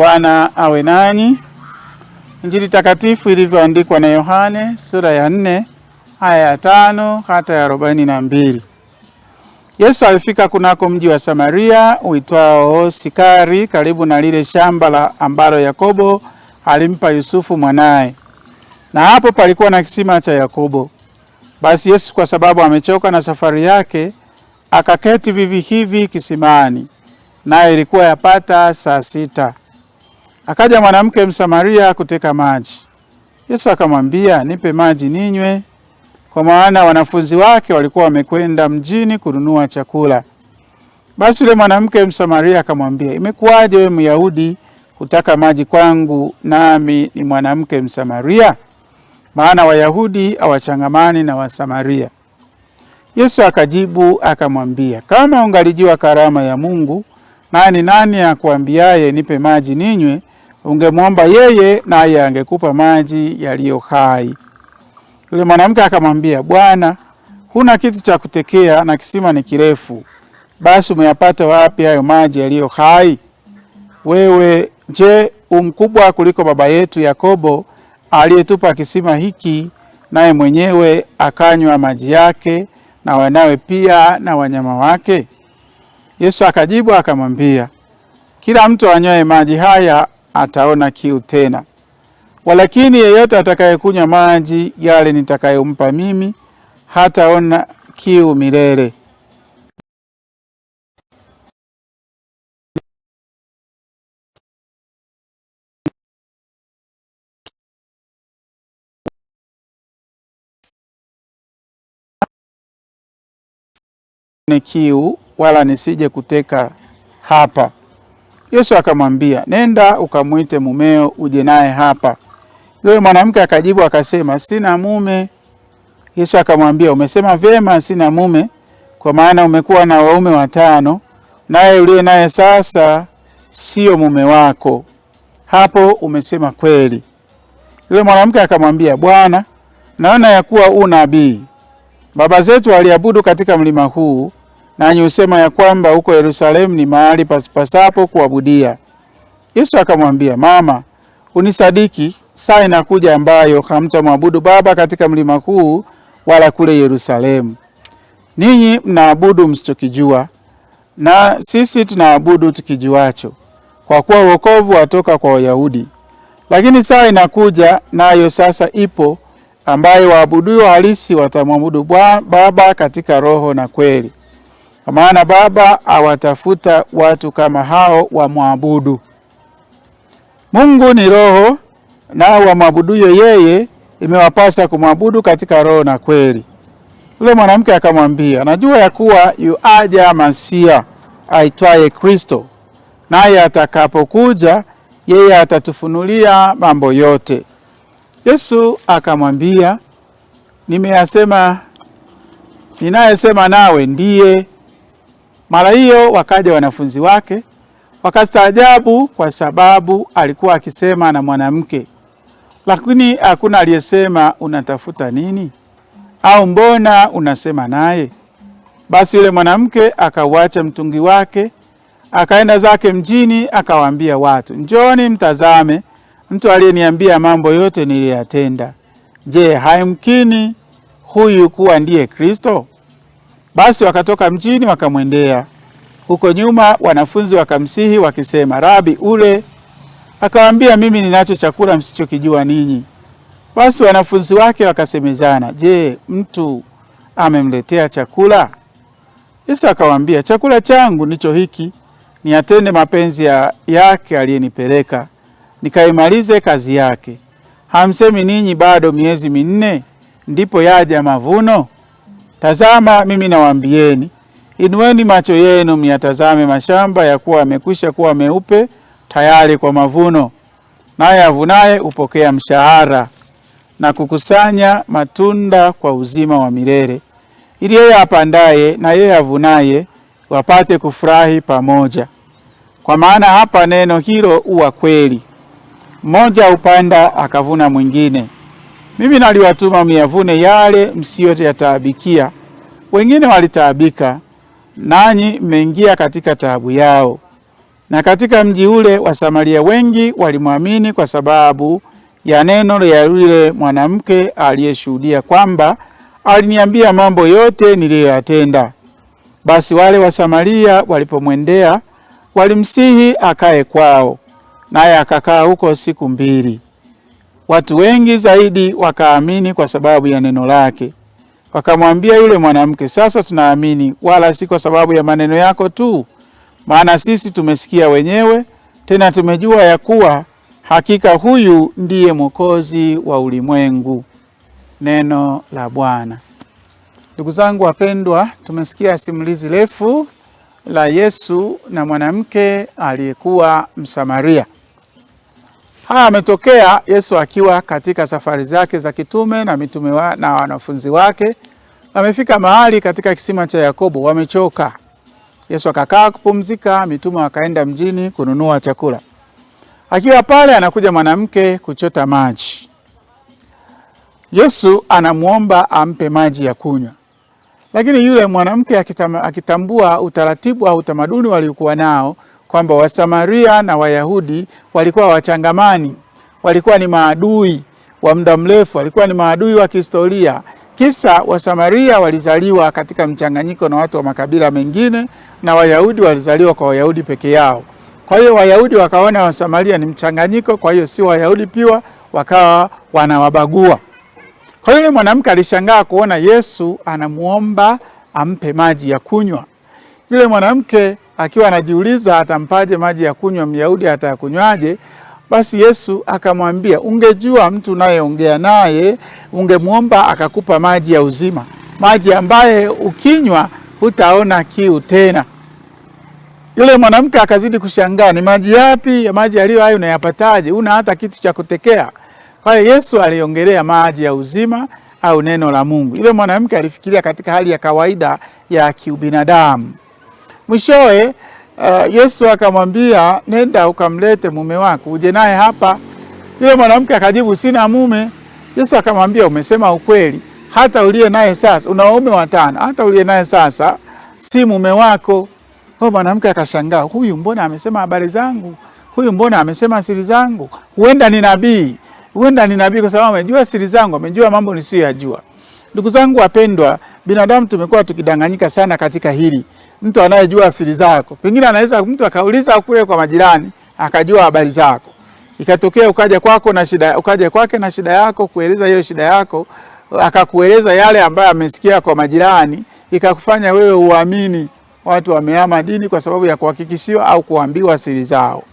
Bwana awe nanyi. Injili takatifu ilivyoandikwa na Yohane sura ya 4 aya ya 5 hata ya 42. Yesu alifika kunako mji wa Samaria uitwao Sikari, karibu na lile shamba ambalo Yakobo alimpa Yusufu mwanaye. Na hapo palikuwa na kisima cha Yakobo. Basi Yesu, kwa sababu amechoka na safari yake, akaketi vivi hivi kisimani. Nayo ilikuwa yapata saa 6. Akaja mwanamke Msamaria kuteka maji. Yesu akamwambia, nipe maji ninywe, kwa maana wanafunzi wake walikuwa wamekwenda mjini kununua chakula. Basi yule mwanamke Msamaria akamwambia, imekuwaje wewe Myahudi kutaka maji kwangu, nami ni mwanamke Msamaria? Maana Wayahudi hawachangamani na Wasamaria. Yesu akajibu akamwambia, kama ungalijua karama ya Mungu, nani akuambiaye nipe maji ninywe, ungemwomba yeye, naye angekupa maji yaliyo hai. Yule mwanamke akamwambia, Bwana, huna kitu cha kutekea na kisima ni kirefu. Basi umeyapata wapi hayo maji yaliyo hai? Wewe je, umkubwa kuliko baba yetu Yakobo, aliyetupa kisima hiki, naye mwenyewe akanywa maji yake, na wanawe pia na wanyama wake? Yesu akajibu akamwambia, kila mtu anywaye maji haya ataona kiu tena, walakini yeyote atakayekunywa maji yale nitakayompa mimi hataona kiu milele. Ni kiu wala nisije kuteka hapa. Yesu akamwambia, nenda ukamwite mumeo uje naye hapa. Yule mwanamke akajibu akasema, sina mume. Yesu akamwambia, umesema vyema, sina mume, kwa maana umekuwa na waume 5, naye uliye naye sasa sio mume wako. Hapo umesema kweli. Yule mwanamke akamwambia, Bwana, naona ya kuwa u nabii. Baba zetu waliabudu katika mlima huu, nanyi usema ya kwamba huko Yerusalemu ni mahali pasapo kuabudia. Yesu akamwambia, mama, unisadiki, saa inakuja ambayo hamtamwabudu Baba katika mlima huu wala kule Yerusalemu. Ninyi mnaabudu msichokijua, na sisi tunaabudu tukijuacho, kwa kuwa wokovu watoka kwa Wayahudi. Lakini saa inakuja, nayo sasa ipo, ambayo waabudu halisi watamwabudu Baba katika roho na kweli. Kwa maana Baba awatafuta watu kama hao wamwabudu. Mungu ni roho, nao wamwabuduyo yeye imewapasa kumwabudu katika roho na kweli. Yule mwanamke akamwambia, najua ya kuwa yuaja Masia aitwaye Kristo, naye atakapokuja yeye atatufunulia mambo yote. Yesu akamwambia, ninayesema nawe ndiye. Mara hiyo wakaja wanafunzi wake, wakastaajabu kwa sababu alikuwa akisema na mwanamke. Lakini hakuna aliyesema, unatafuta nini? Au mbona unasema naye? Basi yule mwanamke akauacha mtungi wake, akaenda zake mjini, akawaambia watu, njoni mtazame mtu aliyeniambia mambo yote niliyatenda. Je, haimkini huyu kuwa ndiye Kristo? Basi wakatoka mjini wakamwendea. Huko nyuma wanafunzi wakamsihi wakisema, Rabi, ule. Akawaambia, mimi ninacho chakula msichokijua ninyi. Basi wanafunzi wake wakasemezana, je, mtu amemletea chakula? Yesu akawaambia, chakula changu ndicho hiki, niyatende mapenzi yake aliyenipeleka, nikaimalize kazi yake. Hamsemi ninyi bado miezi 4 ndipo yaja mavuno? Tazama, mimi nawaambieni, inueni macho yenu myatazame mashamba ya kuwa yamekwisha kuwa meupe tayari kwa mavuno. Naye avunaye upokea mshahara na kukusanya matunda kwa uzima wa milele, ili yeye apandaye na yeye avunaye wapate kufurahi pamoja. Kwa maana hapa neno hilo huwa kweli, mmoja upanda akavuna mwingine. Mimi naliwatuma myavune yale msiyoyataabikia. Wengine walitaabika, nanyi mmeingia katika taabu yao. Na katika mji ule Wasamaria wengi walimwamini kwa sababu ya neno ya yule mwanamke aliyeshuhudia kwamba aliniambia mambo yote niliyoyatenda. Basi wale Wasamaria walipomwendea walimsihi akae kwao, naye akakaa huko siku 2. Watu wengi zaidi wakaamini kwa sababu ya neno lake. Wakamwambia yule mwanamke, sasa tunaamini, wala si kwa sababu ya maneno yako tu, maana sisi tumesikia wenyewe, tena tumejua ya kuwa hakika huyu ndiye Mwokozi wa ulimwengu. Neno la Bwana. Ndugu zangu wapendwa, tumesikia simulizi refu la Yesu na mwanamke aliyekuwa Msamaria. Haya ametokea Yesu akiwa katika safari zake za kitume na mitume na wanafunzi wake. Wamefika mahali katika kisima cha Yakobo, wamechoka. Yesu akakaa kupumzika, mitume wakaenda mjini kununua chakula. Akiwa pale anakuja mwanamke kuchota maji. Yesu anamuomba ampe maji ya kunywa. Lakini yule mwanamke akitambua utaratibu au utamaduni waliokuwa nao kwamba Wasamaria na Wayahudi walikuwa wachangamani, walikuwa ni maadui wa muda mrefu, walikuwa ni maadui wa kihistoria. Kisa Wasamaria walizaliwa katika mchanganyiko na watu wa makabila mengine na Wayahudi walizaliwa kwa Wayahudi peke yao. Kwa hiyo Wayahudi wakaona Wasamaria ni mchanganyiko, kwa hiyo si Wayahudi pia, wakawa wanawabagua. Kwa hiyo yule mwanamke alishangaa kuona Yesu anamuomba ampe maji ya kunywa. Yule mwanamke akiwa anajiuliza atampaje maji ya kunywa, Myahudi atayakunywaje? Basi Yesu akamwambia, ungejua mtu unayeongea naye, ungemuomba akakupa maji ya uzima, maji ambaye ukinywa hutaona kiu tena. Yule mwanamke akazidi kushangaa, ni maji yapi? Ya maji yaliyo hayo unayapataje? Una hata kitu cha kutekea. Kwa hiyo Yesu aliongelea maji ya uzima au neno la Mungu. Yule mwanamke alifikiria katika hali ya kawaida ya kiubinadamu. Mwishowe Yesu akamwambia, nenda ukamlete mume wako uje naye hapa. Yule mwanamke akajibu, sina mume. Yesu akamwambia, umesema ukweli, hata uliye naye sasa una waume 5, hata uliye naye sasa si mume wako. Kwa mwanamke akashangaa, huyu mbona amesema habari zangu? Huyu mbona amesema siri zangu? Huenda ni nabii. Huenda ni nabii kwa sababu amejua siri zangu, amejua mambo nisiyojua. Ndugu zangu wapendwa, binadamu tumekuwa tukidanganyika sana katika hili. Mtu anayejua siri zako, pengine anaweza mtu akauliza kule kwa majirani akajua habari zako. Ikatokea ukaja kwako na shida, ukaja kwake na shida yako, kueleza hiyo shida yako, akakueleza yale ambayo amesikia kwa majirani, ikakufanya wewe uamini. Watu wamehama dini kwa sababu ya kuhakikishiwa au kuambiwa siri zao.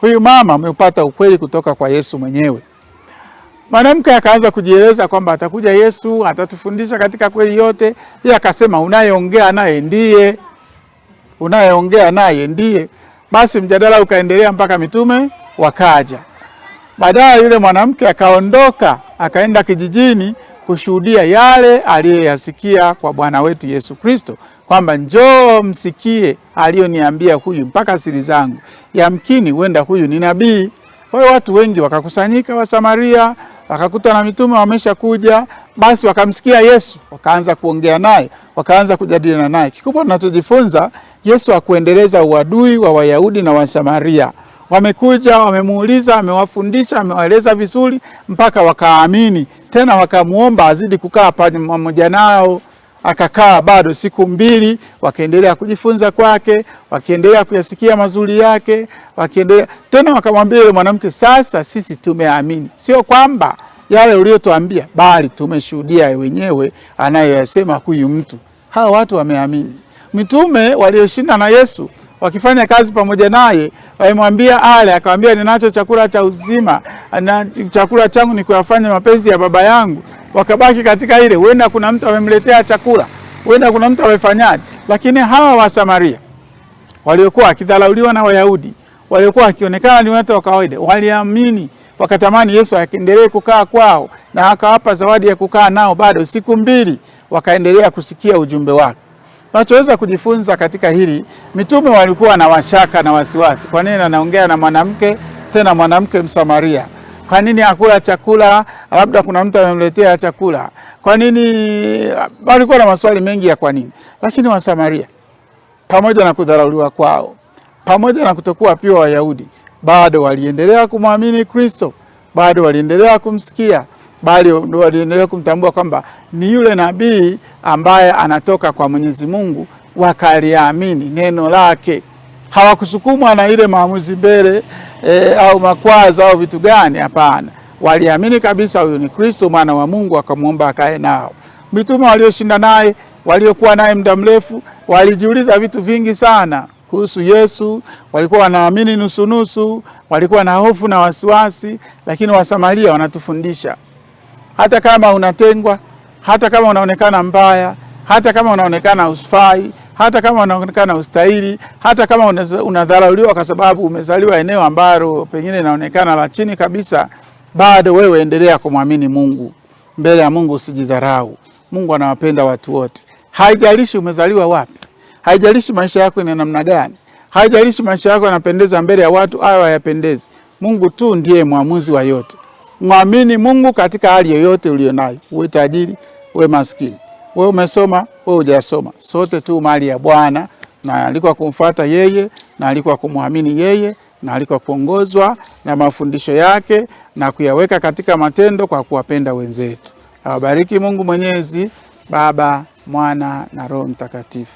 Huyu mama amepata ukweli kutoka kwa Yesu mwenyewe. Mwanamke akaanza kujieleza kwamba atakuja Yesu, atatufundisha katika kweli yote. Yeye akasema, unayeongea naye ndiye. Unayeongea naye ndiye. Basi mjadala ukaendelea mpaka mitume wakaja. Baadaye yule mwanamke akaondoka, akaenda kijijini kushuhudia yale aliyoyasikia kwa Bwana wetu Yesu Kristo, kwamba njoo msikie aliyoniambia huyu mpaka siri zangu. Yamkini huenda huyu ni nabii. Kwa hiyo watu wengi wakakusanyika wa Samaria, wakakuta na mitume wamesha kuja, basi wakamsikia Yesu, wakaanza kuongea naye, wakaanza kujadiliana naye. Kikubwa tunachojifunza, Yesu hakuendeleza uadui wa Wayahudi na Wasamaria. Wamekuja, wamemuuliza, amewafundisha, amewaeleza vizuri mpaka wakaamini. Tena wakamuomba azidi kukaa pamoja nao. Akakaa bado siku 2, wakaendelea kujifunza kwake, wakiendelea kuyasikia mazuri yake, wakiendelea. Tena wakamwambia yule mwanamke, sasa sisi tumeamini. Sio kwamba yale uliyotuambia, bali tumeshuhudia wenyewe anayoyasema huyu mtu. Hawa watu wameamini. Mitume walioshinda na Yesu, wakifanya kazi pamoja naye, walimwambia ale, akamwambia ninacho chakula cha uzima, na chakula changu ni kuyafanya mapenzi ya Baba yangu. Wakabaki katika ile, huenda kuna mtu amemletea chakula, huenda kuna mtu amefanyaje. Lakini hawa wa Samaria waliokuwa wakidharauliwa na Wayahudi, waliokuwa wakionekana ni watu wa kawaida, waliamini, wakatamani Yesu aendelee kukaa kwao, na akawapa zawadi ya kukaa nao bado siku 2, wakaendelea kusikia ujumbe wake. Tunachoweza kujifunza katika hili, mitume walikuwa na washaka na wasiwasi. Kwa nini anaongea na mwanamke, tena mwanamke Msamaria? Kwa nini hakula chakula? Labda kuna mtu amemletea chakula. Kwa nini? Walikuwa na maswali mengi ya kwa nini. Lakini Wasamaria, pamoja na kudharauliwa kwao, pamoja na kutokuwa pia Wayahudi, bado waliendelea kumwamini Kristo, bado waliendelea kumsikia, bali waliendelea kumtambua kwamba ni yule nabii ambaye anatoka kwa Mwenyezi Mungu, wakaliamini neno lake. Hawakusukumwa na ile maamuzi mbele au makwazo au vitu gani, hapana. Waliamini kabisa huyu ni Kristo mwana wa Mungu, akamwomba akae nao. Mitume walioshinda naye, waliokuwa naye muda mrefu, walijiuliza vitu vingi sana kuhusu Yesu. Walikuwa wanaamini nusu nusu, walikuwa na hofu na wasiwasi, lakini Wasamaria wanatufundisha hata kama unatengwa, hata kama unaonekana mbaya, hata kama unaonekana usifai, hata kama unaonekana ustahili, hata kama unadharauliwa kwa sababu umezaliwa eneo ambalo pengine inaonekana la chini kabisa, bado wewe endelea kumwamini Mungu. Mbele ya Mungu usijidharau. Mungu anawapenda watu wote. Haijalishi umezaliwa wapi, haijalishi maisha yako ni namna gani, haijalishi maisha yako yanapendeza mbele ya watu au hayapendezi. Mungu tu ndiye mwamuzi wa yote. Mwamini Mungu katika hali yoyote ulionayo. Uwe tajiri, uwe maskini, wewe umesoma, wewe hujasoma, sote tu mali ya Bwana, na alikuwa kumfuata yeye, na alikuwa kumwamini yeye, na alikuwa kuongozwa na mafundisho yake na kuyaweka katika matendo kwa kuwapenda wenzetu. Awabariki Mungu Mwenyezi, Baba, Mwana na Roho Mtakatifu.